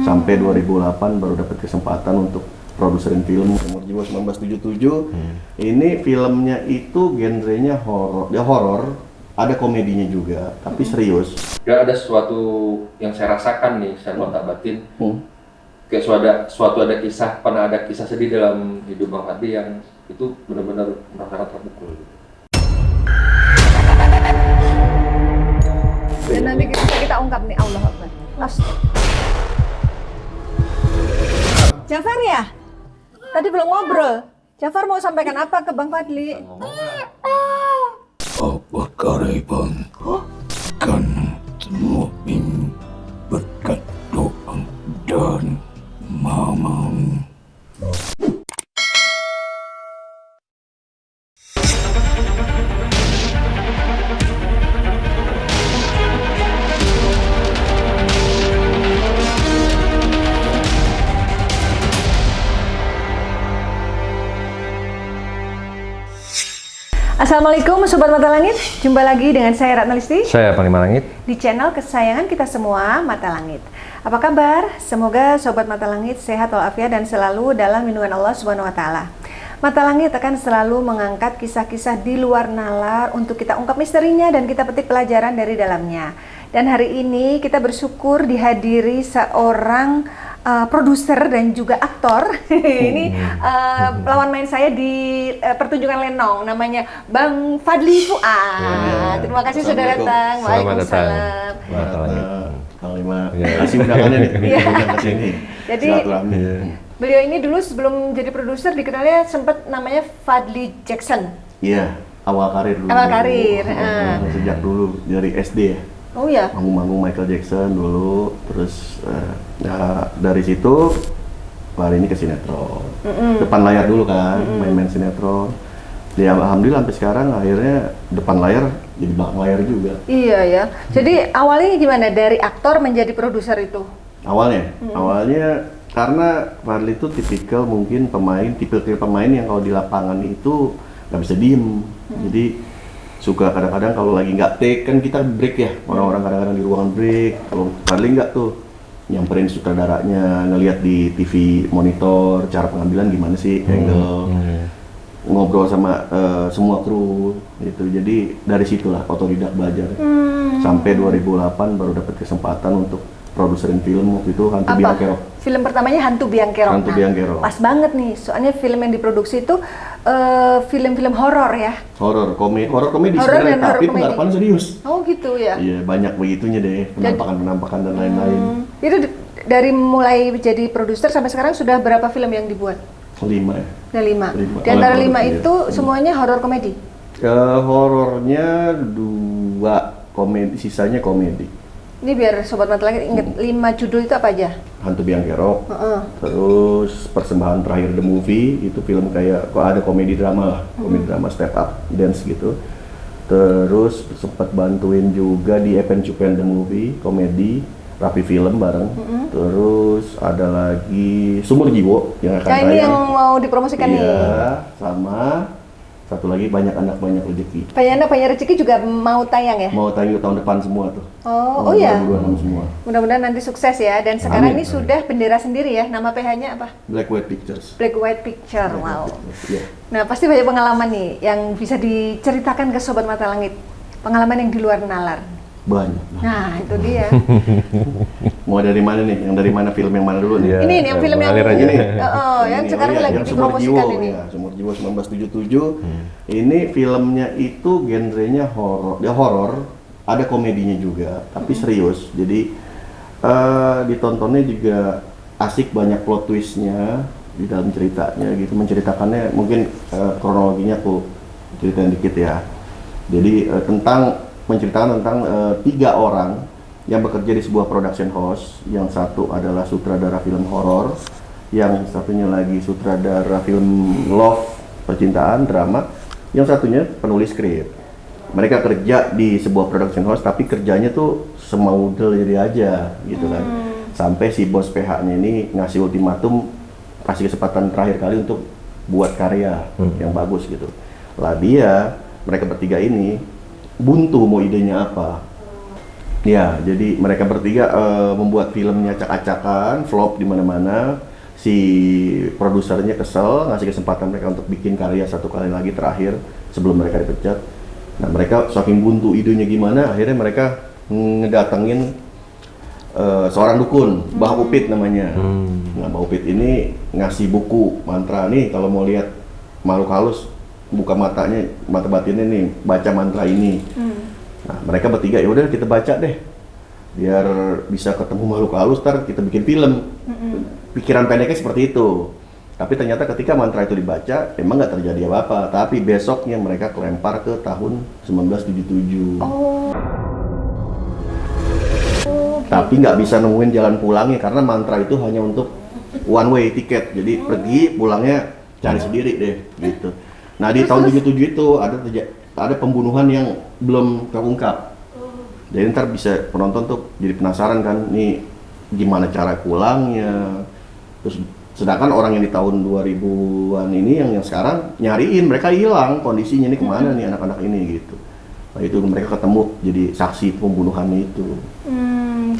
Sampai 2008 baru dapat kesempatan untuk produserin film Sumur Jiwa 1977. Ini filmnya itu genrenya horor. Dia horor, ada komedinya juga, tapi serius. Dan ada sesuatu yang saya rasakan nih, saya kontak batin. Kayak ada kisah, pernah ada kisah sedih dalam hidup Bang Fadli yang itu benar-benar merasakan terpukul. Dan nanti kita ungkap nih, Allah Akbar. Jafar ya? Tadi belum ngobrol. Jafar mau sampaikan apa ke Bang Fadli? Apa kearifan kan mukmin berkat doa dan mamang. Assalamualaikum Sobat Mata Langit, jumpa lagi dengan saya Ratna Listi. Saya Panglima Langit. Di channel kesayangan kita semua, Mata Langit. Apa kabar? Semoga Sobat Mata Langit sehat walafiat dan selalu dalam lindungan Allah Subhanahu wa Ta'ala. Mata Langit akan selalu mengangkat kisah-kisah di luar nalar untuk kita ungkap misterinya dan kita petik pelajaran dari dalamnya. Dan hari ini kita bersyukur dihadiri seorang produser dan juga aktor. Ini lawan main saya di pertunjukan lenong, namanya Bang Fadli Fuad. Terima kasih sudah datang. Waalaikumsalam. Panglima, kasih undangannya nih. Kesini. Jadi beliau ini dulu sebelum jadi produser dikenalnya sempat namanya Fadli Jackson. Iya, awal karir dulu. Awal karir. Sejak dulu dari SD ya. Oh ya. Manggung-manggung Michael Jackson dulu, terus ya dari situ lari ini ke sinetron. Depan layar dulu kan, main-main sinetron. Ya alhamdulillah sampai sekarang akhirnya depan layar jadi belakang layar juga. Iya ya. Jadi awalnya gimana dari aktor menjadi produser itu? Awalnya karena Fadli itu tipikal mungkin tipikal pemain yang kalau di lapangan itu nggak bisa diem. Jadi suka kadang-kadang kalau lagi nggak take kan kita break ya, orang-orang kadang-kadang di ruangan break. Kalau Fadli nggak tuh nyamperin sutradaranya, ngelihat di TV monitor cara pengambilan gimana sih, angle, ngobrol sama semua kru gitu. Jadi dari situlah otodidak belajar. Sampai 2008 baru dapat kesempatan untuk produserin film waktu itu Hantu Biang Kerok. Film pertamanya Hantu Biang Kerok. Hantu Biang Kerok. Pas banget nih, soalnya film yang diproduksi itu film-film horor ya. Horor komedi sebenarnya, tapi penggarapannya serius. Oh gitu ya. Iya, banyak begitunya deh, penampakan dan lain-lain. Itu dari mulai jadi produser sampai sekarang sudah berapa film yang dibuat? 5 ya. Ada 5. Di antara 5 itu semuanya horor komedi. Horornya 2, komedi, sisanya komedi. Ini biar Sobat Mata Langit inget 5 judul itu apa aja? Hantu Biang Kerok, terus Persembahan Terakhir The Movie, itu film kayak kok ada komedi drama lah, komedi drama step up, dance gitu. Terus sempat bantuin juga di Epen Cupen The Movie, komedi, Rapi Film bareng. Terus ada lagi Sumur Jiwa yang akan ini yang mau dipromosikan nih. Iya, sama satu lagi Banyak Anak Banyak Rezeki. Banyak Anak Banyak Rezeki juga mau tayang ya? Mau tayang tahun depan semua tuh. Oh iya. Semua. Mudah-mudahan nanti sukses ya. Dan sekarang ini sudah bendera sendiri ya. Nama PH-nya apa? Black White Pictures. Black White Picture. Wow. Yeah. Nah, pasti banyak pengalaman nih yang bisa diceritakan ke Sobat Mata Langit. Pengalaman yang di luar nalar. Banyak. Nah, itu dia. Mau dari mana nih? Yang dari mana film yang mana dulu nih? Ini yang film yang ini. yang sekarang lagi dipromosikan ini. Ya, Sumur Jiwa 1977. Ini filmnya itu genrenya horor. Dia horor, ada komedinya juga, tapi serius. Jadi ditontonnya juga asik, banyak plot twistnya di dalam ceritanya gitu. Menceritakannya mungkin kronologinya aku ceritain dikit ya. Jadi menceritakan tentang 3 orang yang bekerja di sebuah production house. Yang satu adalah sutradara film horor, yang satunya lagi sutradara film love, percintaan, drama, yang satunya penulis skrip. Mereka kerja di sebuah production house, tapi kerjanya tuh semaudel jadi aja gitu kan. Sampai si bos PH-nya ini ngasih ultimatum, kasih kesempatan terakhir kali untuk buat karya yang bagus gitu. Lah mereka bertiga ini buntu mau idenya apa. Ya, jadi mereka bertiga membuat filmnya acak-acakan, flop di mana-mana. Si produsernya kesel, ngasih kesempatan mereka untuk bikin karya satu kali lagi terakhir sebelum mereka dipecat. Nah, mereka saking buntu idenya gimana, akhirnya mereka ngedatengin seorang dukun, Mbah Upit namanya. Nah, Mbah Upit ini ngasih buku mantra nih, kalau mau lihat makhluk halus, buka matanya, mata batinnya nih, baca mantra ini. Nah, mereka bertiga, ya udah kita baca deh, biar bisa ketemu makhluk halus, ntar kita bikin film. Pikiran pendeknya seperti itu. Tapi ternyata ketika mantra itu dibaca, emang nggak terjadi apa-apa. Tapi besoknya mereka kelempar ke tahun 1977. Tapi nggak bisa nemuin jalan pulangnya karena mantra itu hanya untuk one way tiket. Jadi pergi, pulangnya cari sendiri deh, gitu. Nah, di tahun 77 itu ada pembunuhan yang belum terungkap. Jadi ntar bisa penonton tuh jadi penasaran kan, nih gimana cara pulangnya. Terus sedangkan orang yang di tahun 2000-an ini yang sekarang nyariin, mereka hilang kondisinya, ini kemana nih anak-anak ini gitu. Nah, itu mereka ketemu jadi saksi pembunuhannya itu.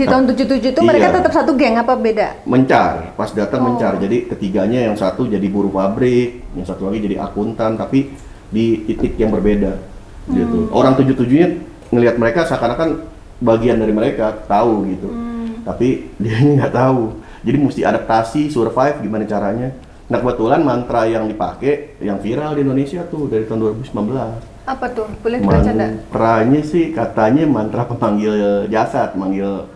Di tahun 77 itu mereka tetap satu geng apa beda? Mencar, pas datang mencar. Jadi ketiganya yang satu jadi buruh pabrik, yang satu lagi jadi akuntan, tapi di titik yang berbeda. Gitu. Orang 77-nya ngelihat mereka seakan-akan bagian dari mereka, tahu gitu. Tapi dia nggak tahu. Jadi mesti adaptasi, survive gimana caranya. Nah, kebetulan mantra yang dipakai yang viral di Indonesia tuh dari tahun 2019. Apa tuh? Boleh dibaca enggak? Mantranya sih katanya mantra pemanggil jasad, manggil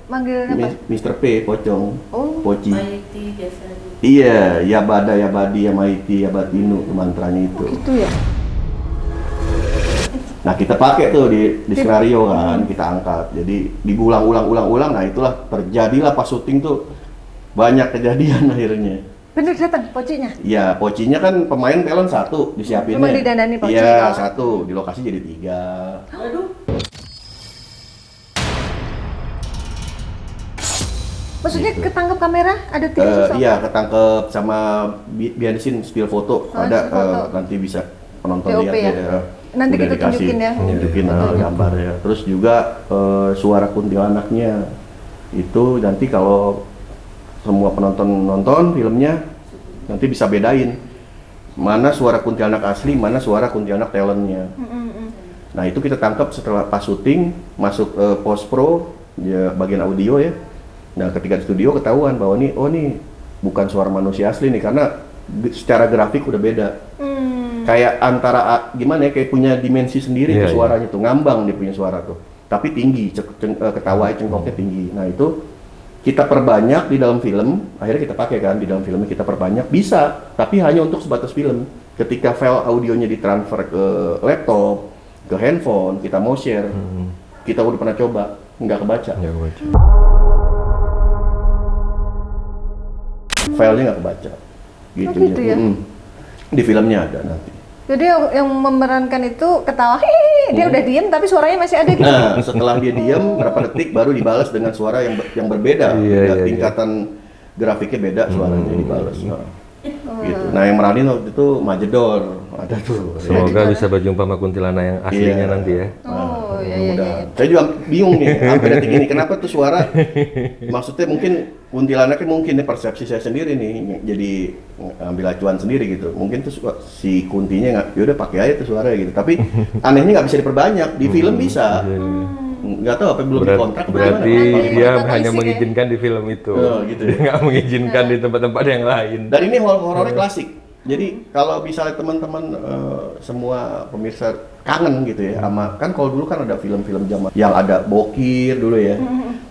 Manggil apa? Mr. P, pocong. Poci. Maiti biasa. Iya, Yabada, Yabadi, Yamaiti, Yabatinu, mantranya itu. Gitu ya? Nah, kita pakai tuh di skenario kan, kita angkat. Jadi diulang-ulang. Nah, itulah terjadilah pas syuting tuh banyak kejadian akhirnya. Bener datang pocinya? Iya, pocinya kan pemain talent satu disiapinnya. Cuma didandani poci. Iya, satu. Di lokasi jadi 3. Maksudnya Gitu. ketangkep kamera ada 3 sosok? Iya, ketangkep sama behind the scene still foto. Ada still foto. nanti bisa penonton POP lihat ya? Nanti udah kita dikasih, tunjukin ya? tunjukin gambar ya. Terus juga suara kuntilanaknya itu nanti kalau semua penonton nonton filmnya nanti bisa bedain mana suara kuntilanak asli, mana suara kuntilanak talentnya. Nah, itu kita tangkap setelah pas syuting, masuk post pro ya, bagian audio ya. Nah, ketika di studio ketahuan bahwa nih bukan suara manusia asli nih, karena secara grafik udah beda. Kayak antara gimana ya, kayak punya dimensi sendiri tuh suaranya tuh, ngambang dia punya suara tuh. Tapi tinggi, ketawanya cengkoknya tinggi. Nah, itu kita perbanyak di dalam film, akhirnya kita pakai kan di dalam filmnya, kita perbanyak bisa, tapi hanya untuk sebatas film. Ketika file audionya ditransfer ke laptop, ke handphone, kita mau share, kita udah pernah coba, nggak kebaca. Filenya nggak kebaca. Gitu, gitu ya? Di filmnya ada nanti. Jadi yang memerankan itu ketawa, dia udah diem tapi suaranya masih ada gitu. Nah, setelah dia diam berapa detik baru dibalas dengan suara yang berbeda. Tingkatan grafiknya beda, suaranya dibalas. Gitu. Nah, yang meranin waktu itu Majedor, ada tuh. Semoga bisa berjumpa sama kuntilanak yang aslinya nanti ya. Iya. Saya juga bingung nih, sampai detik ini kenapa tuh suara? Maksudnya mungkin kuntilanaknya mungkin nih persepsi saya sendiri nih, jadi ambil acuan sendiri gitu. Mungkin tuh si kuntinya nggak, yaudah pakai aja tuh suaranya gitu. Tapi anehnya nggak bisa diperbanyak, di film bisa. Nggak tahu apa belum dikontrak. Berarti gimana? dia Kontrak hanya isi, mengizinkan di film itu. Gitu ya. Dia nggak mengizinkan di tempat-tempat yang lain. Dan ini horornya klasik. Jadi kalau misalnya teman-teman semua pemirsa kangen gitu ya sama, kan kalau dulu kan ada film-film zaman yang ada bokir dulu ya.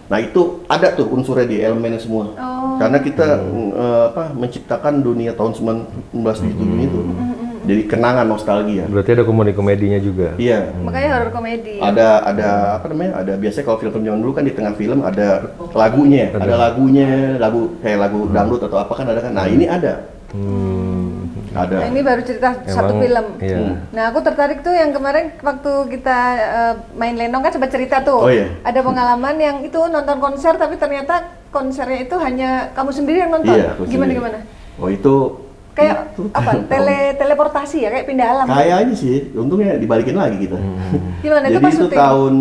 Nah, itu ada tuh unsurnya di elemennya semua. Karena kita menciptakan dunia tahun 1977 itu. Jadi kenangan nostalgia. Berarti ada komedinya juga. Iya. Makanya horor komedi. Ada apa namanya? Ada biasanya kalau film-film zaman dulu kan di tengah film ada lagunya, lagu kayak lagu dangdut atau apa kan ada kan. Nah, ini ada. Ada. Nah, ini baru cerita satu film. Iya. Nah, aku tertarik tuh yang kemarin waktu kita main lenong kan sempat cerita tuh. Oh, iya. Ada pengalaman yang itu nonton konser tapi ternyata konsernya itu hanya kamu sendiri yang nonton. Iya, aku sendiri. Gimana? Oh, itu Kayak apa? Teleportasi ya, kayak pindah alam. kayaknya sih, untungnya dibalikin lagi kita. Gimana itu Jadi pas itu syuting? tahun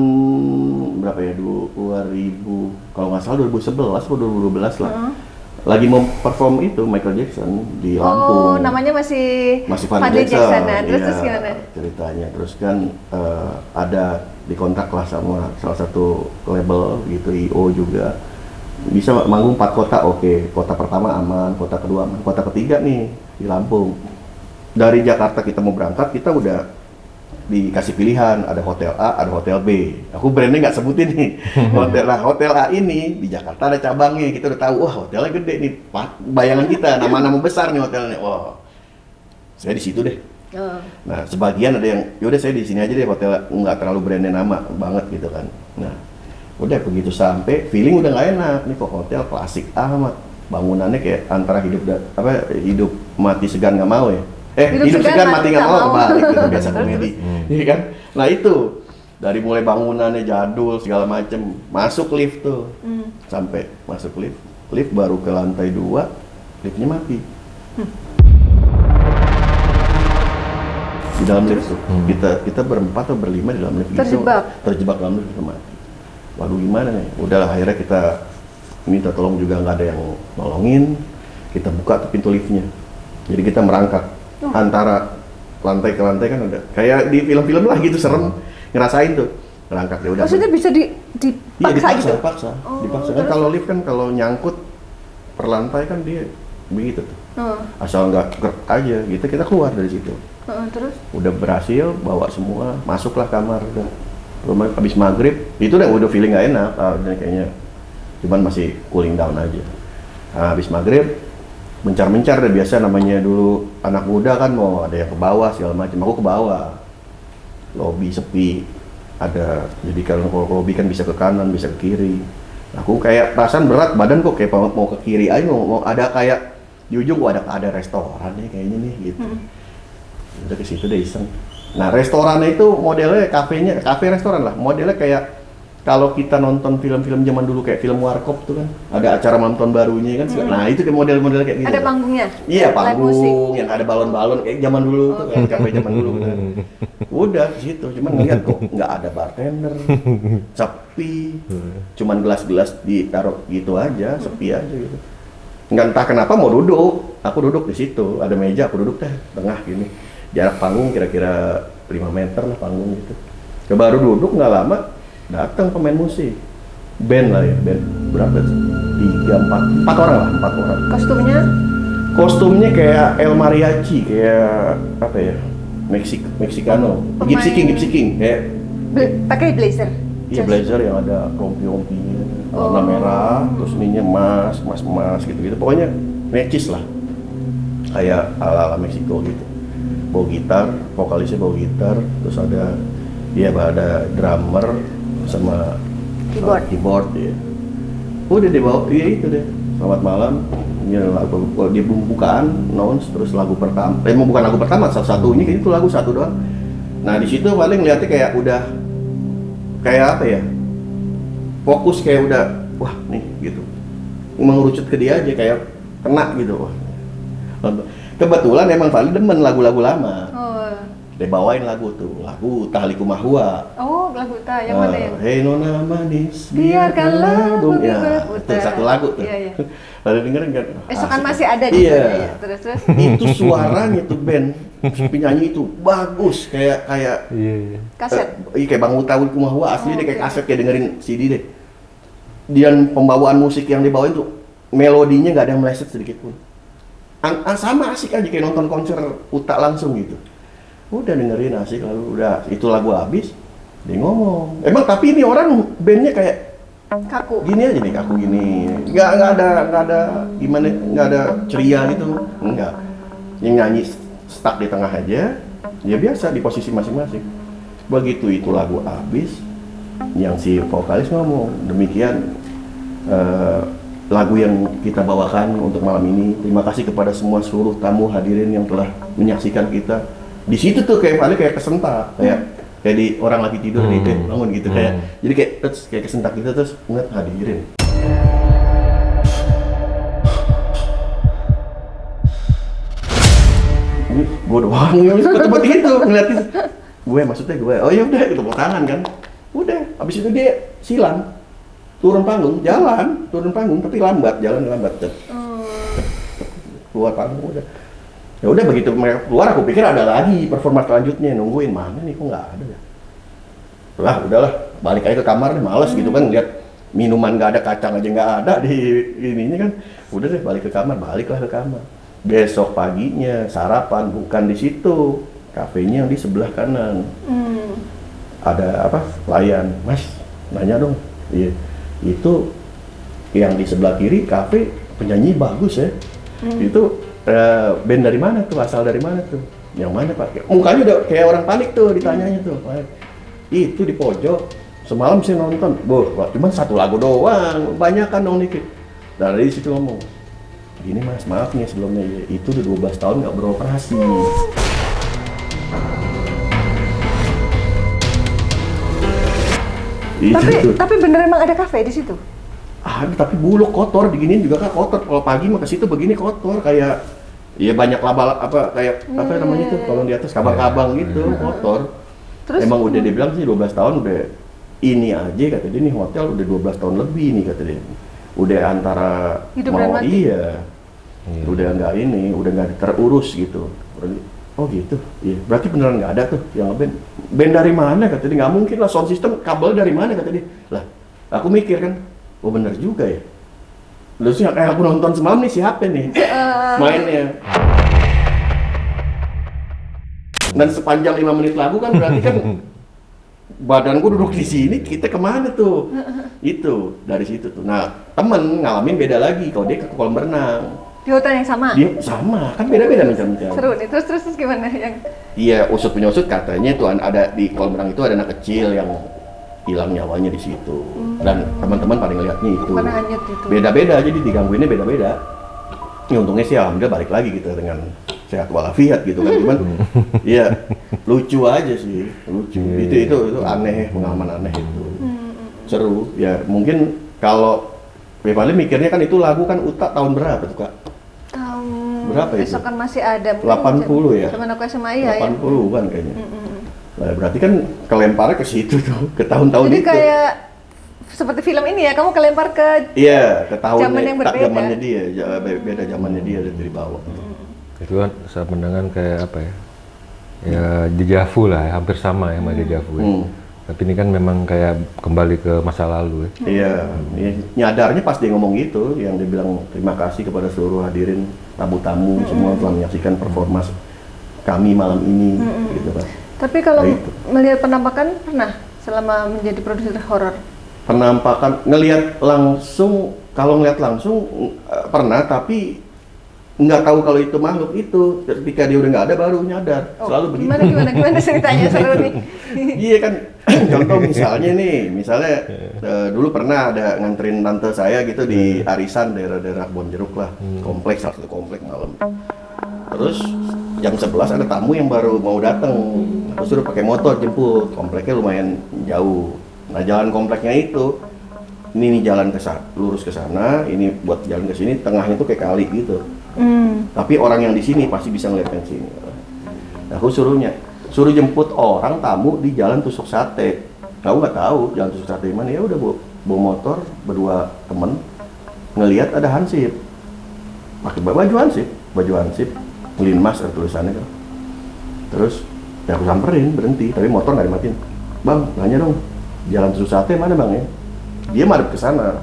berapa ya, 2000 kalau nggak salah 2011 atau 2012 lah. Lagi mau perform itu Michael Jackson di Lampung. Oh, namanya masih Fadly Jackson. Nah, terus Iya, gimana? ceritanya. Terus kan ada dikontak lah sama salah satu label gitu, IO juga. Bisa manggung 4 kota, oke. Kota pertama aman, kota kedua aman, kota ketiga nih di Lampung. Dari Jakarta kita mau berangkat, kita udah dikasih pilihan, ada hotel A, ada hotel B. Aku brandnya nggak sebutin nih. Hotel A ini di Jakarta ada cabangnya, kita udah tahu, wah hotelnya gede nih. Bayangan kita, nama-nama besar nih hotelnya. Wah, saya di situ deh. Nah, sebagian ada yang, yaudah saya di sini aja deh, hotel nggak terlalu brandnya nama banget gitu kan. Nah, udah begitu sampai, feeling udah nggak enak. Nih kok hotel klasik amat, bangunannya kayak antara hidup mati segan nggak mau ya. Hidup segan mati nggak mau, kebalik gitu, biasa komedi, iya kan? Nah itu dari mulai bangunannya jadul segala macem, masuk lift tuh, sampai masuk lift baru ke lantai 2, liftnya mati. Di dalam lift tuh, kita berempat atau berlima di dalam lift itu, terjebak dalam lift itu mati. Waduh gimana nih? Udahlah akhirnya kita minta tolong juga, nggak ada yang nolongin, kita buka tuh pintu liftnya, jadi kita merangkak. Antara lantai ke lantai kan ada kayak di film-film lah gitu, serem ngerasain tuh merangkak. Udah Maksudnya bisa dipaksa gitu? Dipaksa. Kan kalau lift kan kalau nyangkut per lantai kan dia begitu tuh. Asal nggak gerak aja gitu, kita keluar dari situ. Terus? Udah berhasil bawa semua, masuklah kamar. Udah habis maghrib itu udah feeling nggak enak, kayaknya cuman masih cooling down aja. Nah, habis maghrib mencar-mencar deh, biasa namanya dulu anak muda kan mau ada yang ke bawah segala macam. Aku ke bawah, lobi sepi ada, jadi kalau lobi kan bisa ke kanan bisa ke kiri. Aku kayak perasaan berat badan kok kayak mau ke kiri aja, mau ada kayak di ujung kok ada restoran nih kayaknya nih gitu. Udah ke situ deh iseng. Nah restorannya itu modelnya kafe restoran lah, modelnya kayak kalau kita nonton film-film zaman dulu kayak film Warkop tuh kan, ada acara nonton barunya kan. Nah itu kayak model-model kayak gitu. Ada panggungnya? Iya, panggung yang ada balon-balon kayak zaman dulu tuh, kayak kafe zaman dulu kan. Udah di situ, cuman ngeliat kok nggak ada bartender, sepi, cuman gelas-gelas ditaruh gitu aja, sepi aja gitu. Nggak entah kenapa mau duduk, aku duduk di situ, ada meja, aku duduk deh tengah gini. Jarak panggung kira-kira 5 meter lah panggung gitu. Baru duduk nggak lama, datang pemain musik, band berapa? 4 orang lah, 4 orang. Kostumnya kayak El Mariachi, kayak apa ya? Mexicano, Gypsy King, kayak pakai blazer. Iya blazer yang ada rompi-rompinya, warna merah, terus ininya emas gitu. Pokoknya necis lah, kayak ala Meksiko gitu. Bawa gitar, vokalisnya bawa gitar, terus ada drummer sama keyboard ya. Udah dibawa, iya itu deh. Selamat malam. Ini lagu di pembukaan announce, terus lagu pertama. Bukan lagu pertama, satu-satunya kayak itu lagu satu doang. Nah di situ paling lihatnya kayak udah kayak apa ya? Fokus kayak udah wah nih gitu. Mengerucut ke dia aja kayak kena gitu. Wah. Kebetulan emang paling demen lagu-lagu lama. Dia bawain lagu Tahliku Mahua. Oh, lagu Ta, yang mana yang? Hei Nona Manis, biarkanlah bumi ya, berputar. itu satu lagu tuh. Iya. Lalu dengerin kan? Esokan masih ada di iya. sana ya. Terus. Itu suaranya tuh band, penyanyi itu bagus kayak kaset. Kayak Bang Tahliku Mahua asli deh kayak kaset, kayak dengerin CD deh. Dan pembawaan musik yang dibawain tuh melodinya nggak ada yang meleset sedikit pun. Sama asik aja kayak nonton konser Uta langsung gitu. Udah dengerin asik, lalu udah itu lagu habis dia ngomong emang tapi ini orang bandnya kayak kaku gini aja nih, kaku gini, nggak ada gimana, nggak ada ceria gitu, enggak, yang nyanyi stuck di tengah aja, ya biasa di posisi masing-masing. Begitu itu lagu habis, yang si vokalis ngomong demikian lagu yang kita bawakan untuk malam ini, terima kasih kepada semua seluruh tamu hadirin yang telah menyaksikan kita. Di situ tuh kayak kesentak, kayak di orang lagi tidur nih, bangun gitu, kayak jadi kayak kesentak gitu, terus ngeliat hadirin. Ini gue doang yang seperti itu ngeliatin gue, maksudnya gue, oh ya udah tepuk tangan kan, udah Habis itu dia silang, turun panggung, turun panggung tapi jalan lambat. Keluar panggung udah. Ya udah begitu mereka keluar, aku pikir ada lagi performa selanjutnya, nungguin mana nih kok nggak ada ya. Lah udahlah, balik aja ke kamar deh, males gitu kan lihat minuman nggak ada, kacang aja nggak ada di ininya kan. Udah deh baliklah ke kamar. Besok paginya sarapan bukan di situ, kafenya yang di sebelah kanan. Ada apa? Pelayan, Mas, nanya dong. Iya, itu yang di sebelah kiri kafe penyanyi bagus ya. Itu band dari mana tuh? Asal dari mana tuh? Yang mana Pak? Mukanya udah kayak orang panik tuh ditanyanya tuh. Itu di pojok. Semalam saya nonton. Cuma satu lagu doang. Banyak kan dong dikit. Dari situ ngomong, gini Mas, maaf nih sebelumnya. Itu udah 12 tahun nggak beroperasi. Tapi bener emang ada kafe di situ? Ada, tapi buluk kotor, diginiin juga kan kotor. Kalau pagi mah ke situ begini kotor kayak ya banyak laba apa kayak apa namanya itu kalau di atas kabang-kabang gitu, kotor. Terus emang udah dia bilang sih 12 tahun udah ini aja kata dia, nih hotel udah 12 tahun lebih nih kata dia. Udah antara hidup mau dan mati. iya. Udah nggak ini, udah nggak terurus gitu. Oh gitu, iya. Berarti beneran nggak ada tuh yang band. Band dari mana kata dia? Nggak mungkin lah, sound system kabel dari mana kata dia. Lah, aku mikir kan, oh bener juga ya. Terus kayak aku nonton semalam nih, siapa nih mainnya. Dan sepanjang 5 menit lagu kan berarti kan badanku duduk di sini, kita kemana tuh? Itu dari situ tuh. Nah temen ngalamin beda lagi, kalau dia ke kolam renang. Di hotel yang sama? Dia sama, kan beda-beda macam-macam. Seru nih, terus gimana yang? Iya, usut punya usut katanya tuh ada di kolam renang itu ada anak kecil yang hilang nyawanya di situ. Dan teman-teman pada ngeliatnya itu. Pada hanyut itu. Beda-beda, jadi digangguinnya beda-beda. Ya untungnya sih alhamdulillah balik lagi gitu dengan sehat walafiat gitu kan. Cuman ya lucu aja sih, lucu. Itu aneh, pengalaman aneh itu. Seru. Ya mungkin kalau paling mikirnya kan itu lagu kan Uta tahun berapa tuh Kak? Berapa itu? Besok kan masih ada. 80 ya? Zaman aku SMA ya. 80-an kayaknya. Nah, berarti kan kelemparnya ke situ tuh, ke tahun-tahun Jadi itu. kayak seperti film ini ya, kamu kelempar ke Iya, ke tahun zaman yang berbeda. zamannya dia, beda zamannya dia dari bawah. Itu kan saya pandangan kayak apa ya? Ya dejavu lah, hampir sama ya sama dejavu ya. Tapi ini kan memang kayak kembali ke masa lalu ya. Iya, nyadarnya pas dia ngomong gitu, yang dia bilang terima kasih kepada seluruh hadirin tamu-tamu semua telah menyaksikan performa kami malam ini, gitu kan. Tapi kalau Nah, itu. melihat penampakan pernah selama menjadi produser horor? Penampakan ngelihat langsung, kalau ngelihat langsung pernah, tapi nggak tahu kalau itu makhluk itu. Ketika dia udah nggak ada baru nyadar. Selalu begitu. Gimana ceritanya seru nih? Iya kan, contoh misalnya dulu pernah ada nganterin tante saya gitu di arisan daerah-daerah Bonjeruk lah, kompleks, salah satu kompleks malam. Terus jam 11 ada tamu yang baru mau datang, aku suruh pakai motor jemput, kompleknya lumayan jauh. Nah jalan kompleknya itu, ini jalan lurus ke sana, ini buat jalan ke sini, tengahnya tuh kayak kali gitu. Tapi orang yang di sini pasti bisa ngeliat ke sini. Nah, aku suruh jemput orang tamu di Jalan Tusuk Sate. Aku nggak tahu Jalan Tusuk Sate di mana. Ya udah bawa motor berdua temen, ngelihat ada hansip, pakai baju hansip, Linmas ada tulisannya kan. Terus ya aku samperin, berhenti, tapi motor nggak dimatiin. Bang, nanya dong, Jalan Tusuk Sate mana bang ya? Dia madep ke sana,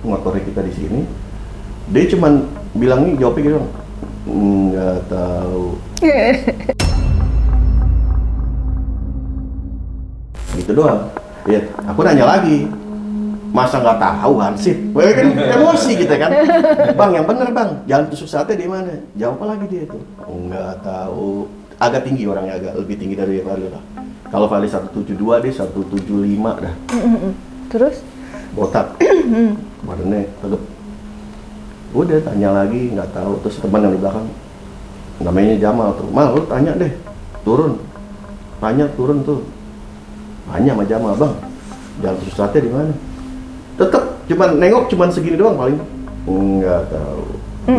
motornya kita di sini. Dia cuman bilang nih, jawabnya gitu, nggak tahu. Gitu doang. Ya, aku nanya lagi, masa nggak tahu hansip? Wah kan emosi kita kan. Bang, yang bener bang, Jalan Tusuk Sate di mana? Jawab apa lagi dia itu? Nggak tahu. Agak tinggi orangnya, agak lebih tinggi dari Fadli lah. Kalau Fadli 172, dia 175 dah. Terus? Botak. Badannya tegap. Udah tanya lagi, nggak tahu. Terus teman yang di belakang, namanya Jamal tuh, Mal lu tanya deh, turun tuh, tanya sama Jamal, bang Jalan Tusuk Sate di mana? Tetep cuman nengok, cuman segini doang paling, nggak tahu.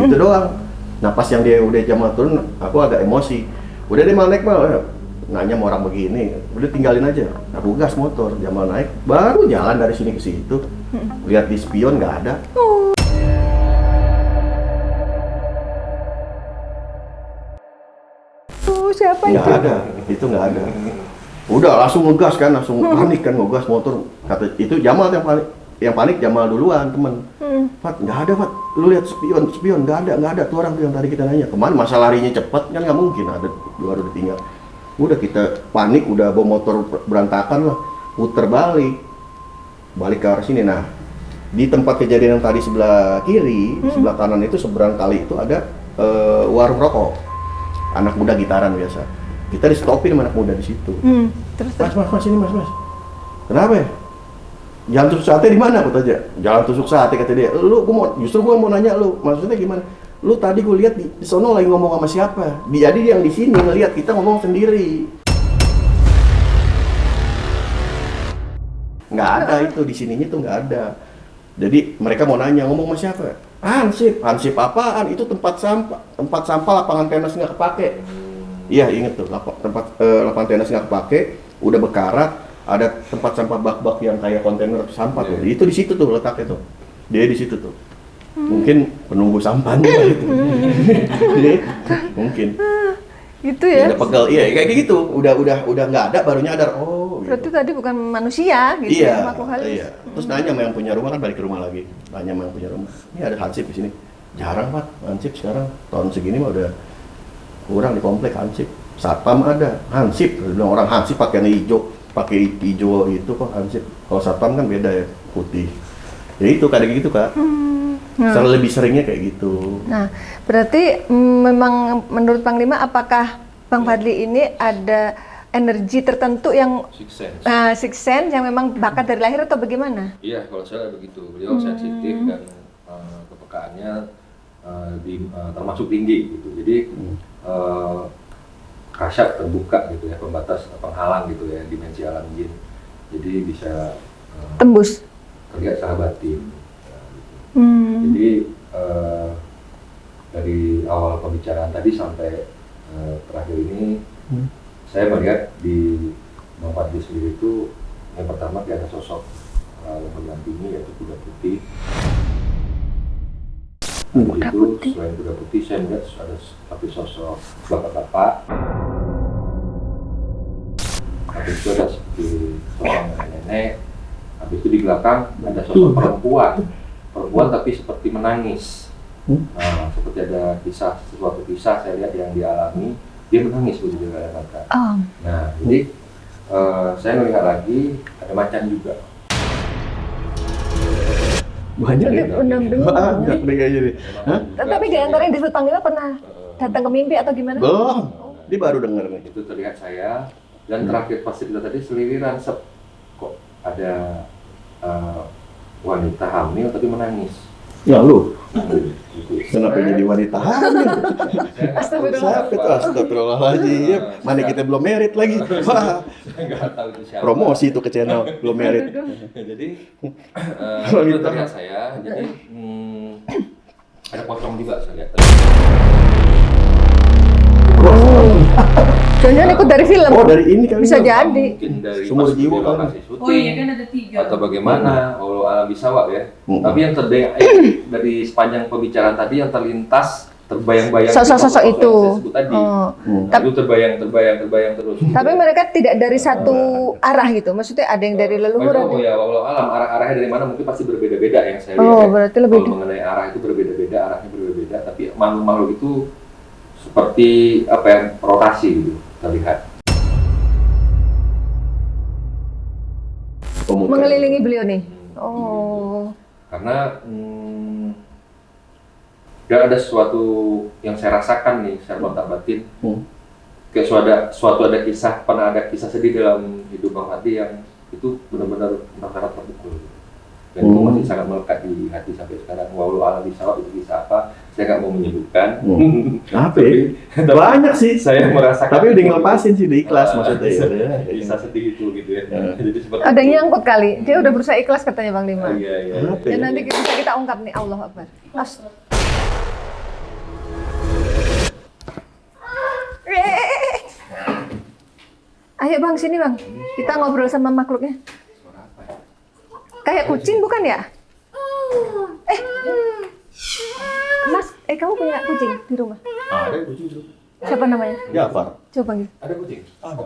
Itu doang. Nah pas yang dia udah Jamal turun, aku agak emosi. Udah deh Mal, naik Mal, nanya mau orang begini, udah tinggalin aja. Aku gas motor, Jamal naik, baru jalan dari sini ke situ. Lihat di spion nggak ada. Siapa itu? Nggak ada, itu nggak ada. Udah langsung ngegas kan, langsung panik kan ngegas motor. Kata itu Jamal yang panik Jamal duluan temen. Fat, nggak ada Fat, lu lihat spion nggak ada tuh orang tuh yang tadi kita nanya. Kemana? Masa larinya cepet kan nggak mungkin ada baru ditinggal. Udah kita panik, udah bawa motor berantakan lah, puter balik ke arah sini. Nah di tempat kejadian yang tadi sebelah kiri, sebelah kanan itu seberang kali itu ada warung rokok. Anak muda gitaran biasa. Kita di-stopin sama anak muda di situ. Terus Mas, ini mas. Kenapa ya? Jalan tusuk sate di mana? Aku tanya. Jalan tusuk sate kata dia. Justru gua mau nanya lu, maksudnya gimana? Lu tadi gua lihat di sono lagi ngomong sama siapa? Jadi yang di sini ngelihat kita ngomong sendiri. Nggak ada itu di sininya tuh nggak ada. Jadi mereka mau nanya ngomong sama siapa? Hansip apaan? Itu tempat sampah lapangan tenis nggak kepake. Iya inget tuh lapangan tenis nggak kepake, udah bekarat, ada tempat sampah bak-bak yang kayak kontainer sampah tuh. Itu di situ tuh letaknya tuh. Dia di situ tuh. Mungkin penunggu sampahnya gitu. Mungkin. gitu ya. Udah pegel, iya kayak gitu. Udah nggak ada, baru nyadar. Oh. Berarti Gitu. tadi bukan manusia gitu Iya, ya, makhluk halus. iya. Terus nanya sama yang punya rumah kan balik ke rumah lagi. Tanya sama yang punya rumah. Ini ada hansip di sini. Jarang Pak, hansip sekarang tahun segini mah udah kurang di komplek hansip. Satpam ada, hansip. Dia bilang orang hansip pakai hijau itu kok hansip. Kalau satpam kan beda ya, putih. Ya itu kadang gitu Kak. Lebih seringnya kayak gitu. Nah, berarti memang menurut Panglima apakah Bang Fadli ini ada energi tertentu yang sixth sense yang memang bakat dari lahir atau bagaimana? Iya, kalau saya begitu. Beliau sensitif dan kepekaannya termasuk tinggi gitu. Jadi kasat terbuka gitu ya, pembatas penghalang gitu ya, dimensi alam jin. Jadi bisa Tembus. terlihat secara batin. Jadi dari awal pembicaraan tadi sampai terakhir ini saya melihat di Bang Fadli sendiri itu yang pertama ada sosok yang mendampingi yaitu kuda putih. Kuda Itu putih. selain kuda putih saya melihat ada satu sosok bapak-bapak. Habis itu ada seperti sosok nenek. Habis itu di belakang ada sosok perempuan tapi seperti menangis. Nah, seperti ada sesuatu kisah saya lihat yang dialami, dia menangis begitu dari mata. Nah, jadi saya melihat lagi ada macan juga. Banyak ya? Banyak kayaknya nih. Hah? Tapi di antara yang disebut Panglima pernah datang ke mimpi atau gimana? Belum. Dia baru denger nih. Itu terlihat saya dan terakhir pas kita tadi seliriran kok ada wanita hamil tapi menangis. Ya lu, Gitu. kenapa jadi wanita hamil? Astagfirullah. Siapa itu? Astagfirullahaladzim. Mana kita belum merit lagi. Wah, Saya nggak tahu itu siapa. promosi itu ke channel belum merit. Jadi itu terlihat saya. Jadi ada pocong juga saya lihat. Jangan ikut dari film. Oh dari ini kali. Bisa Bang. jadi. Mungkin dari Sumur pas jiwa di kan. lokasi syuting. Oh iya kan ada 3. Atau bagaimana, Allah alam bisawab ya. Tapi yang dari sepanjang pembicaraan tadi yang terlintas, terbayang-bayang Sosok-sosok yang itu. saya sebut tadi. Oh. Nah, itu terbayang terus. Tapi mereka tidak dari satu arah gitu. Maksudnya ada yang dari leluhur. Oh ada. ya, Allah alam arah-arahnya dari mana mungkin pasti berbeda-beda yang saya lihat. Oh, ya. berarti lebih Kalau mengenai arah itu berbeda-beda, arahnya berbeda-beda, tapi makhluk-makhluk itu seperti apa yang rotasi gitu terlihat. Mengelilingi beliau nih. Oh. Karena dan ada sesuatu yang saya rasakan nih secara kontak batin. Kayak ada kisah, pernah ada kisah sedih dalam hidup Bang Fadli yang itu benar-benar sangat terpukul. Dan itu masih sangat melekat di hati sampai sekarang. Walau alam bisawab itu kisah apa? Saya nggak mau menyebutkan. Apa ya? Banyak sih. Saya merasakan. Tapi udah ngelepasin sih, udah ikhlas maksudnya. Kisah sedih itu gitu ya. Jadi seperti Ada yang itu. nyangkut kali. Dia udah berusaha ikhlas katanya Bang Lima. Iya. Apa ya? Dan nanti bisa kita ungkap nih, Allah Akbar. Ayo bang, sini bang. Kita ngobrol sama makhluknya. Kayak kucing bukan ya? Mas, kamu punya kucing di rumah? Ada kucing tuh. Siapa namanya? Jafar. Coba panggil. Ada kucing? Ada.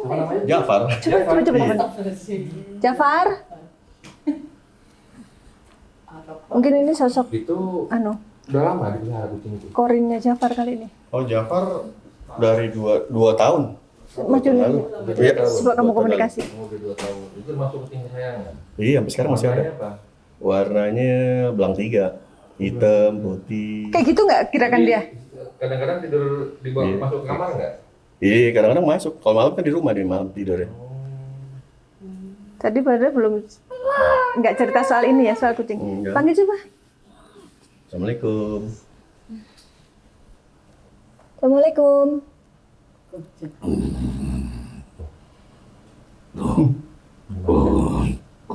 Apa namanya? Jafar. Coba panggil. Jafar. Mungkin ini sosok Itu anu udah lama dipelihara kucing itu. korinnya Jafar kali ini. Oh Jafar dari dua tahun. Mas Juni, Iya. coba kamu komunikasi. Udah 2 tahun. Itu masuk kucing kesayangan. Iya, sampai sekarang masih ada. Warnanya apa? Warnanya belang 3, hitam, putih. Kayak gitu nggak kirakan dia? Kadang-kadang tidur di bawah, Iya. masuk ke kamar nggak? Iya, kadang-kadang masuk. Kalau malam kan di rumah di malam tidur ya. Tadi padahal belum nggak cerita soal ini ya, soal kucing. Enggak. Panggil coba. Assalamualaikum. Assalamualaikum.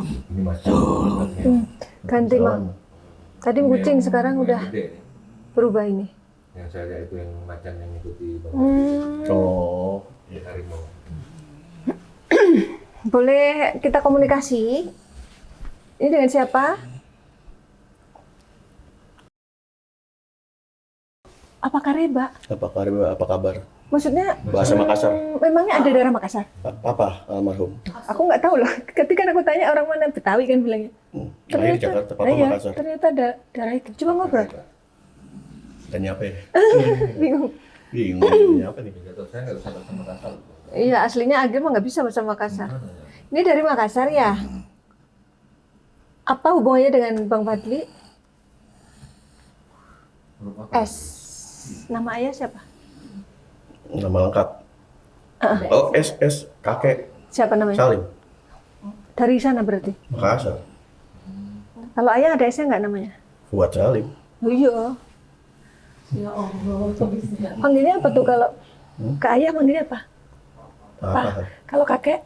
Ini macam Ganti mak. Tadi kucing, sekarang udah gede nih. berubah ini. Yang saya lihat itu yang macan yang ikuti bang. Oh, Harimau. Boleh kita komunikasi? Ini dengan siapa? Apakah Reba? apa kabar? Maksudnya Bahasa Makassar. memangnya ada daerah Makassar? Apa almarhum? Aku nggak tahu loh. Ketika aku tanya orang mana Betawi kan bilangnya. Lahir di Jakarta, Papa iya, Makassar. ternyata ada daerah itu. Coba ngobrol. Tanya apa ya? Bingung. Bingung, tanya apa nih? Saya nggak bisa bahasa Makassar. Iya, aslinya Agil mah nggak bisa bahasa Makassar. Ini dari Makassar ya? Apa hubungannya dengan Bang Fadli? S. Nama ayah siapa? Nama lengkap. Oh, S, kakek Siapa namanya? Salim, Dari sana berarti. Makassar. Kalau ayah ada S-nya nggak namanya? Fuad Salim. Oh iya. Ya Allah, panggilnya apa tuh kalau ke ayah panggilnya apa? Apa? Kalau kakek?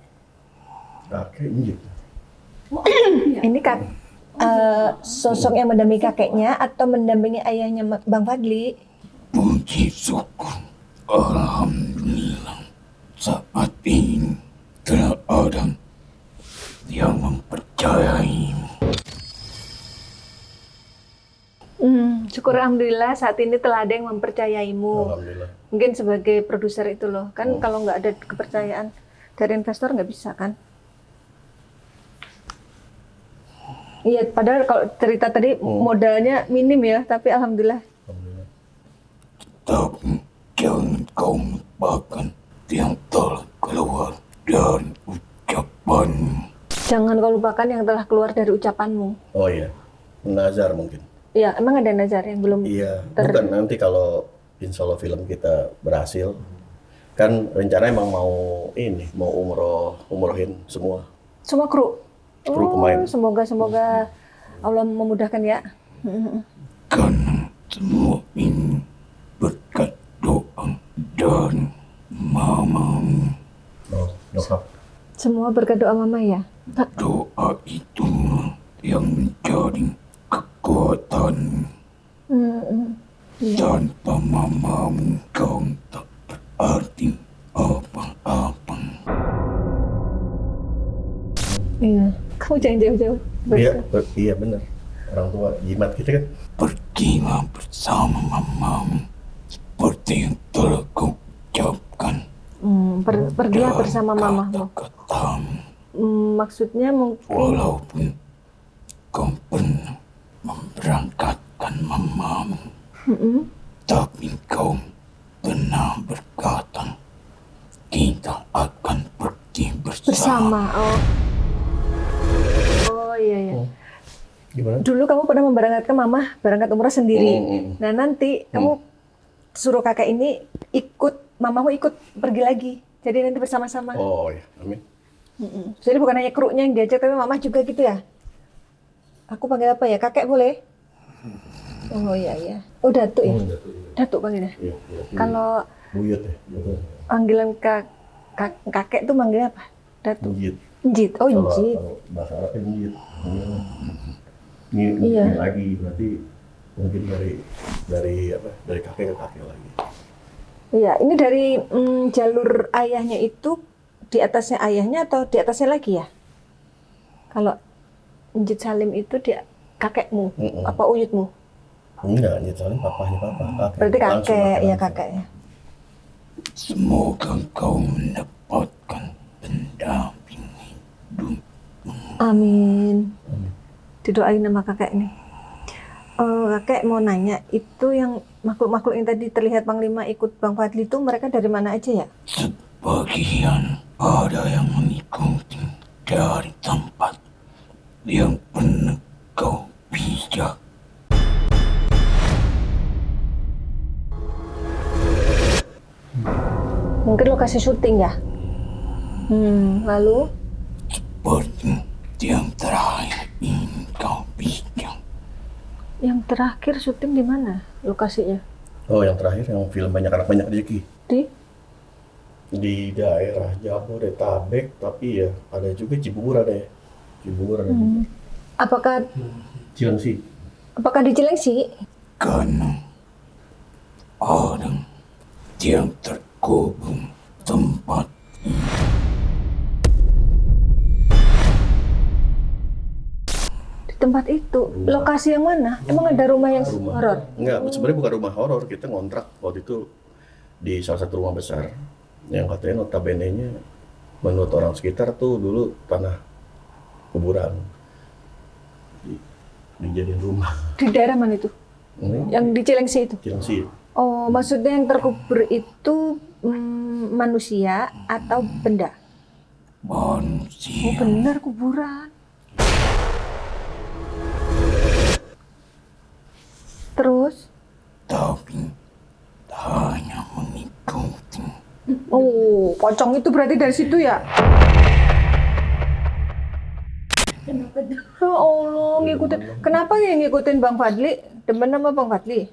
Kakek Injit. Ini sosok yang mendampingi kakeknya atau mendampingi ayahnya Bang Fadli? Puji syukur, alhamdulillah, saat ini telah ada yang mempercayaimu. Syukur alhamdulillah saat ini telah ada yang mempercayaimu. Alhamdulillah. Mungkin sebagai produser itu loh, kan kalau nggak ada kepercayaan dari investor nggak bisa kan? Iya, padahal kalau cerita tadi modalnya minim ya, tapi alhamdulillah. Alhamdulillah. Tapi jangan kau lupakan yang telah keluar dari ucapanmu. Jangan kau lupakan yang telah keluar dari ucapanmu. Oh iya, nazar mungkin. Iya, emang ada nazar yang belum? Iya, bukan nanti kalau insya Allah film kita berhasil, kan rencana emang mau umrohin semua. Semua kru? Kru pemain. Semoga Allah memudahkan ya. Karena semua ini berkat doa dan mamamu. Oh, nyokap. Semua berkat doa mama ya? Doa itu yang menjadi kekuatan. Tanpa mamamu kau tak berarti apa-apa. Iya. Kamu jangan jauh-jauh. Iya benar. Orang tua jimat kita kan. Pergilah bersama mamamu seperti yang telah kau ucapkan. Pergilah bersama mamamu. Kata-katamu, Maksudnya mungkin walaupun kau pernah memberangkatkan mamamu, tapi kau pernah berkata kita akan pergi bersama. bersama. Oh iya. Gimana? Dulu kamu pernah memberangkatkan mama berangkat umrah sendiri. Nah nanti kamu suruh kakak ini mamamu ikut pergi lagi. Jadi nanti bersama-sama. Oh iya, amin. Jadi bukan hanya krunya yang diajak, tapi mama juga gitu ya? Aku panggil apa ya? Kakek boleh? Oh iya. Oh Datuk ya? Datuk panggilnya. Iya. Kalau Buyut ya. panggilan kakek tuh manggilnya apa? Datuk. Injit. Injit. Oh Injit. Kalau bahasa Arabnya Injit. Ini Iya. lagi berarti mungkin dari kakek ke kakek lagi. Iya, ini dari jalur ayahnya itu di atasnya ayahnya atau di atasnya lagi ya? Kalau Njit Salim itu dia kakekmu, apa uyutmu? Enggak, Njit Salim papahnya papa. Berarti Langsung kakek, ya langsung. kakeknya. Semoga kau mendapatkan pendamping hidup. Amin. Didoain nama kakek nih. Kakek mau nanya, itu yang makhluk-makhluk yang tadi terlihat Panglima ikut Bang Fadli itu mereka dari mana aja ya? Sebagian ada yang mengikuti dari tempat yang pernah kau pijak. Mungkin lokasi syuting ya? Lalu? Seperti yang terakhir ini kau pijak. Yang terakhir syuting di mana lokasinya? Oh, yang terakhir yang film banyak anak banyak rezeki. Di daerah Jabodetabek, tapi ya ada juga Cibubur ada ya. Cibubur ada juga. Apakah Ciansi. di Cilengsi? Karena ada yang terkubur tempat Di tempat itu. Lokasi yang mana? Emang ada rumah yang horor? Enggak, sebenarnya bukan rumah horor. Kita ngontrak waktu itu di salah satu rumah besar. Yang katanya notabene-nya menurut orang sekitar tuh dulu tanah kuburan. Dijadiin rumah. Di daerah mana itu? Yang di Cilengsi itu? Ciansi. Oh, maksudnya yang terkubur itu manusia atau benda? Oh, manusia. benar kuburan. Terus? Tapi hanya mengikuti. Oh, pocong itu berarti dari situ ya? Ya Allah, ngikutin. Kenapa ya ngikutin Bang Fadli? Demen sama Bang Fadli?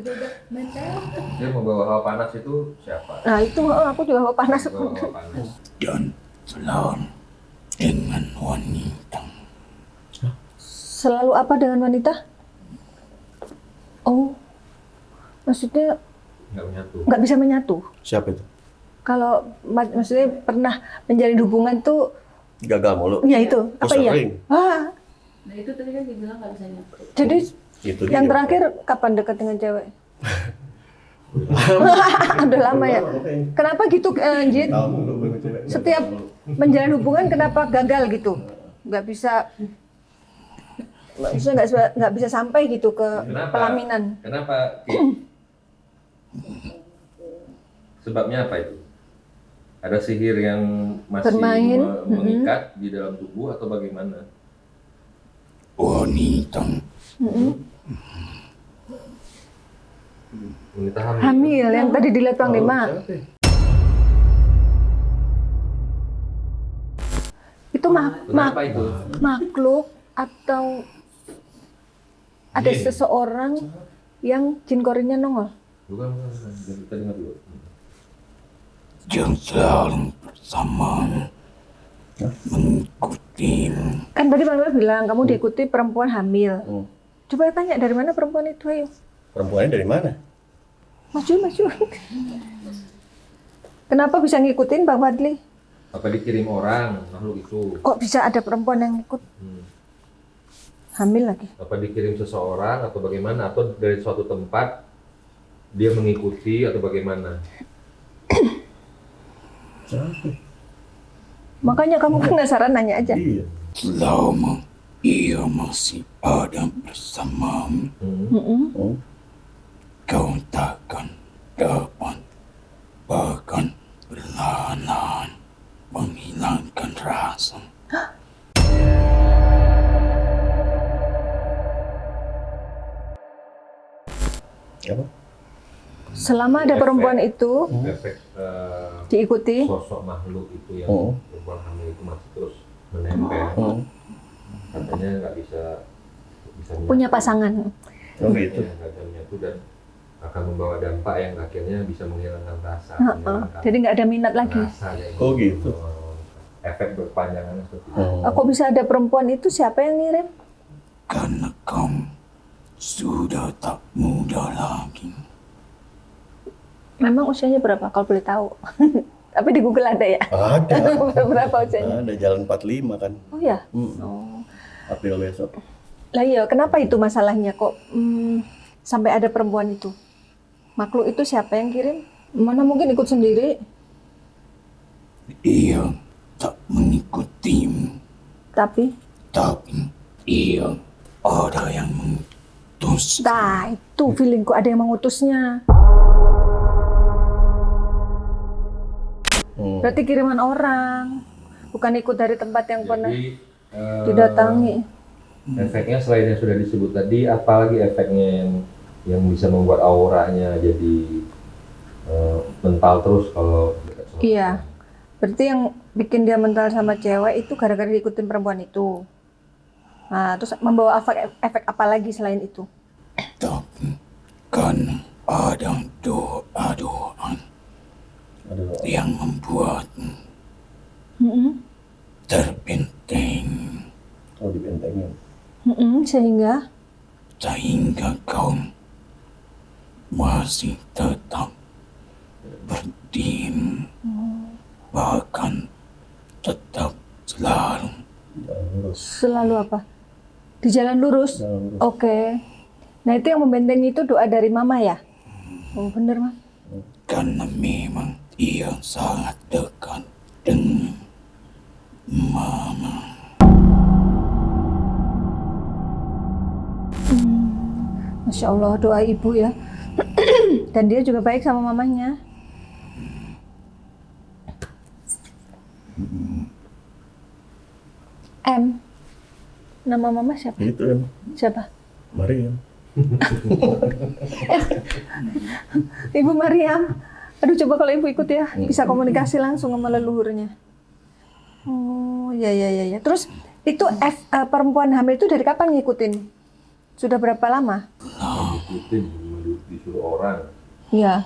Dia mau bawa hawa panas itu siapa? Nah itu aku juga mau panas. Bawa hawa panas. Dan selalu dengan wanita. Selalu apa dengan wanita? Oh, maksudnya Nggak menyatu. nggak bisa menyatu. Siapa itu? Kalau maksudnya pernah menjalin hubungan tuh, Gagal mulu. ya itu Oh, apa ya? sering. Nah itu tadi kan dibilang nggak bisa nyatu. Jadi Itu yang dia. terakhir kapan dekat dengan cewek? Udah lama ya. Kenapa gitu, Jit? Tahun dulu baru cewek. Setiap menjalin hubungan kenapa gagal gitu? Nggak bisa, maksudnya nggak bisa sampai gitu ke pelaminan. Kenapa? Ki? Sebabnya apa itu? Ada sihir yang masih Bermain. mengikat di dalam tubuh atau bagaimana? Wanita Wanita hamil. Hamil yang tadi dilihat Panglima. Siapa ya? Itu Kenapa itu? makhluk atau ada seseorang yang jin korinnya nongol? Bukan. Kita dengar dulu. yang selalu bersama mengikuti. Kan tadi Panglima bilang kamu diikuti perempuan hamil. Hmm. Coba tanya dari mana perempuan itu, ayo. Perempuannya dari mana? Maju. Kenapa bisa ngikutin Bang Fadli? Apa dikirim orang makhluk itu? Kok bisa ada perempuan yang ikut hamil lagi? Apa dikirim seseorang atau bagaimana? Atau dari suatu tempat dia mengikuti atau bagaimana? Makanya kamu penasaran nanya aja. Iya. Selama ia masih ada bersamamu, Oh. kau takkan dapat bahkan perlahan-lahan menghilangkan rasa. Apa? Selama ada perempuan itu Efek diikuti, sosok makhluk itu yang Oh. perempuan hamil itu masih terus menempel. Oh. Katanya nggak bisa punya pasangan. Oh gitu. nggak bisa menyatu dan akan membawa dampak yang akhirnya bisa menghilangkan rasa. menghilangkan Jadi nggak ada minat lagi. rasa kayak Oh, gitu. Efek berkepanjangan seperti itu. Oh. Kok bisa ada perempuan itu? Siapa yang ngirim? Karena kamu sudah tak muda lagi. Memang usianya berapa kalau boleh tahu? Tapi di Google ada ya? Ada. Berapa usianya? Ada jalan 45 kan. Oh ya? Hmm. Oh. April besok. Lah iya, kenapa itu masalahnya kok sampai ada perempuan itu? Makhluk itu siapa yang kirim? Mana mungkin ikut sendiri? Ia tak mengikutimu, Tapi, tapi ia ada yang mengutus. nah itu feelingku ada yang mengutusnya. Berarti kiriman orang, bukan ikut dari tempat yang pernah Jadi didatangi. efeknya selain yang sudah disebut tadi, apalagi efeknya yang bisa membuat auranya jadi mental terus kalau dekat sama Iya, berarti yang bikin dia mental sama cewek itu gara-gara diikutin perempuan itu. Nah, terus membawa efek apa lagi selain itu? Tapi kan ada doa-doa yang membuatmu terbenteng Oh, dibentengin. Sehingga kau masih tetap berdiam, bahkan tetap selalu apa? Di jalan lurus? Jalan lurus. Oke. Nah itu yang membentengi itu doa dari mama ya? Oh bener Mas. karena memang ia sangat dekat dengan Mama. Masya Allah doa ibu ya. Dan dia juga baik sama mamanya. M. Nama mama siapa? Itu kan, Siapa? Mariam. Ibu Mariam. Aduh coba kalau ibu ikut ya, bisa komunikasi langsung sama leluhurnya. Oh ya. Terus itu perempuan hamil itu dari kapan ngikutin? Sudah berapa lama? Ngikutin, disuruh orang. Iya.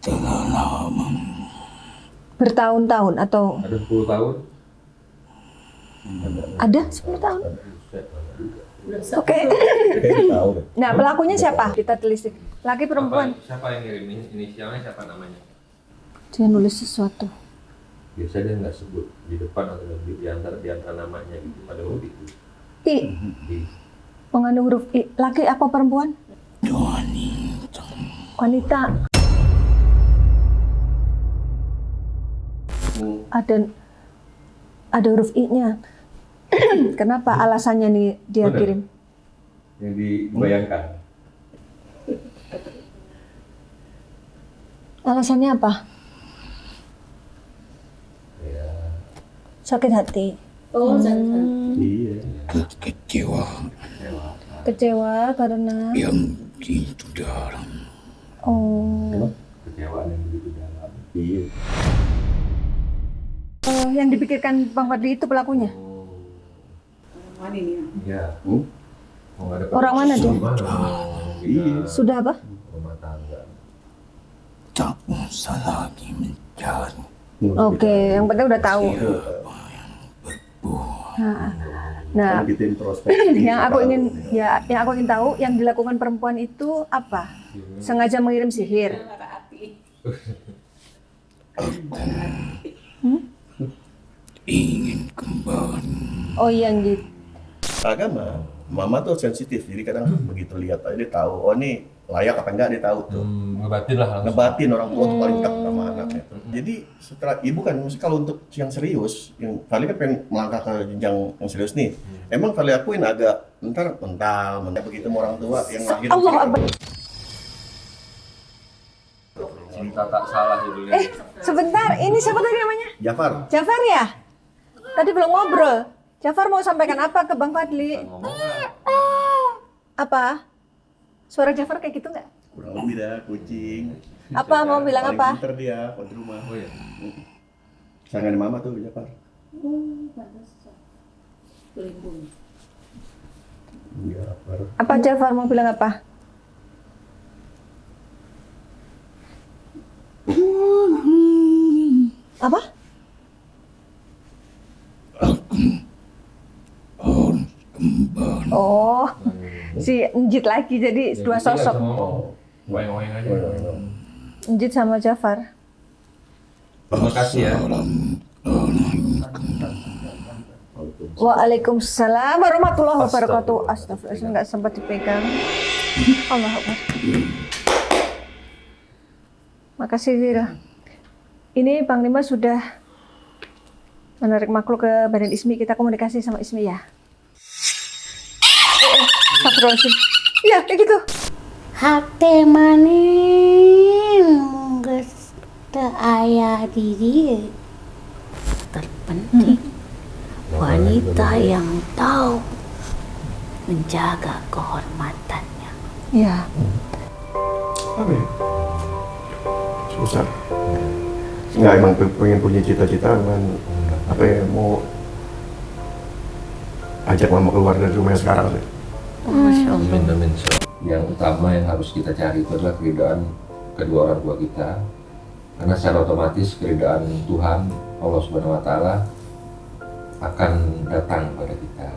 Telah lama. Bertahun-tahun atau Ada 10 tahun? ada 10 tahun? Oke. Kayaknya tahu deh. Nah pelakunya siapa? Kita telisik. Laki perempuan? Siapa yang ngirim? Inisialnya siapa namanya? Dia nulis sesuatu. Biasanya dia nggak sebut di depan atau di antara namanya gitu pada waktu itu. I. Mengandung huruf I. Laki apa perempuan? Wanita. Wanita. Ada huruf I-nya. Kenapa alasannya nih dia Benar. kirim? Yang dibayangkan. Alasannya apa? Ya, Sakit hati. Oh, jangan. Iya. Kecewa Kecewa karena yang di dalam. kecewaan yang begitu dalam. Iya. yang dipikirkan Bang Fadli itu pelakunya. Mana ini? Iya. Hmm? Oh, nggak ada Orang mana dia? Iya. Sudah apa? Rumah tangga. Tak usah lagi mencari. Oke, yang penting udah tahu. Nah, Kan kita introspeksi. yang aku ingin tahu yang dilakukan perempuan itu apa? Sengaja mengirim sihir. Ingin kembali. Oh iya gitu. Agama, mama tuh sensitif, jadi kadang begitu lihat aja dia tahu, oh ini layak apa enggak dia tahu tuh. Ngebatin lah langsung. Ngebatin orang tua tuh paling dekat sama anaknya. Jadi setelah ibu kan, maksudnya kalau untuk yang serius, yang Fali kan pengen melangkah ke jenjang yang serius nih. Emang Fali akuin agak mental begitu sama orang tua yang lahir. Allah Akbar. Cinta tak salah judulnya. Sebentar, ini siapa tadi namanya? Jafar, Jafar ya? Tadi belum ngobrol. Jafar mau sampaikan apa ke Bang Fadli? Apa? Suara Jafar kayak gitu nggak? kurang lebih dah kucing. Apa mau bilang Paling apa? pinter dia, di rumah. Oh iya. Sangat mama tuh Jafar. Pelindung. Jafar. Apa Jafar mau bilang apa? Apa? Oh, si Njit lagi jadi dua sosok. Wayang-wayang aja. Njit sama Jafar. Terima kasih ya. Waalaikumsalam warahmatullahi wabarakatuh. Astagfirullah, nggak sempat dipegang. Allah Akbar. Makasih Zira. Ini Panglima sudah menarik makhluk ke badan Ismi. Kita komunikasi sama Ismi ya. Astagfirullahaladzim. Iya, kayak gitu. Hati maning geus teu aya di dieu. Terpenting wanita yang tahu menjaga kehormatannya. Iya. Apa ya? Susah. Nggak, emang pengen punya cita-cita kan, apa ya, mau ajak mama keluar dari rumah sekarang sih. Masya Allah. Amin, amin. Yang utama yang harus kita cari itu adalah keridhaan kedua orang tua kita, karena secara otomatis keridhaan Tuhan Allah Subhanahu Wa Taala akan datang pada kita.